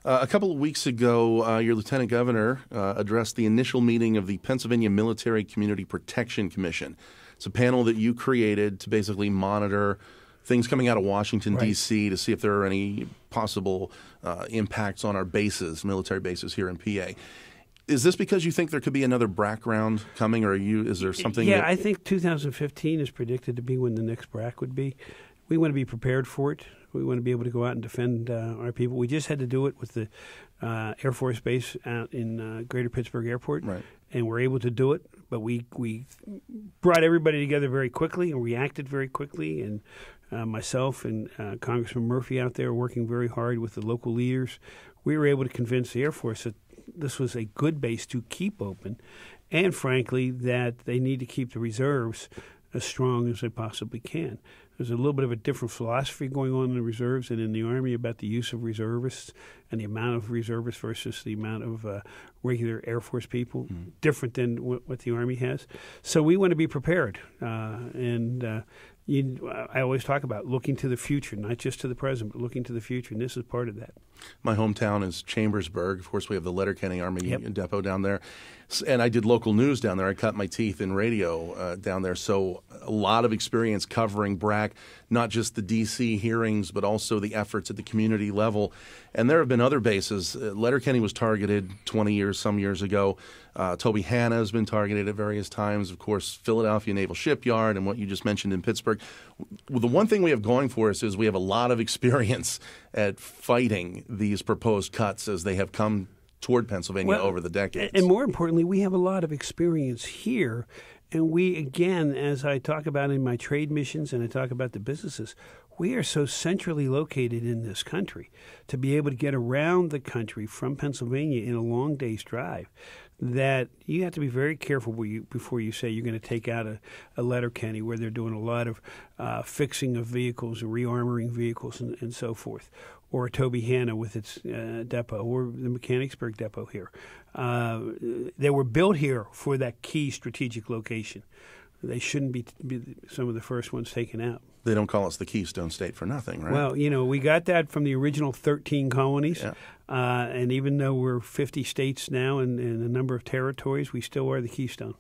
A couple of weeks ago, your Lieutenant Governor addressed the initial meeting of the Pennsylvania Military Community Protection Commission. It's a panel that you created to basically monitor things coming out of Washington, D.C. to see if there are any possible impacts on our bases, military bases here in PA. Is this because you think there could be another BRAC round coming, or is there something? Yeah, I think 2015 is predicted to be when the next BRAC would be. We want to be prepared for it. We want to be able to go out and defend our people. We just had to do it with the Air Force Base out in Greater Pittsburgh Airport, and we're able to do it. But we brought everybody together very quickly and reacted very quickly. And myself and Congressman Murphy out there working very hard with the local leaders, we were able to convince the Air Force that this was a good base to keep open, and frankly, that they need to keep the reserves as strong as they possibly can. There's a little bit of a different philosophy going on in the reserves and in the Army about the use of reservists and the amount of reservists versus the amount of regular Air Force people, different than what the Army has. So we want to be prepared. I always talk about looking to the future, not just to the present, but looking to the future, and this is part of that. My hometown is Chambersburg. Of course, we have the Letterkenny Army depot down there. And I did local news down there. I cut my teeth in radio down there. So a lot of experience covering BRAC, not just the D.C. hearings, but also the efforts at the community level. And there have been other bases. Letterkenny was targeted some years ago. Toby Hanna has been targeted at various times. Of course, Philadelphia Naval Shipyard and what you just mentioned in Pittsburgh. Well, the one thing we have going for us is we have a lot of experience at fighting these proposed cuts as they have come toward Pennsylvania over the decades. And more importantly, we have a lot of experience here. And we, again, as I talk about in my trade missions and I talk about the businesses, we are so centrally located in this country to be able to get around the country from Pennsylvania in a long day's drive that you have to be very careful before you say you're going to take out a Letterkenny where they're doing a lot of fixing of vehicles and rearmoring vehicles and so forth, or a Toby Hanna with its depot, or the Mechanicsburg depot here. They were built here for that key strategic location. They shouldn't be some of the first ones taken out. They don't call us the Keystone State for nothing, right? Well, we got that from the original 13 colonies. Yeah. And even though we're 50 states now and a number of territories, we still are the Keystone.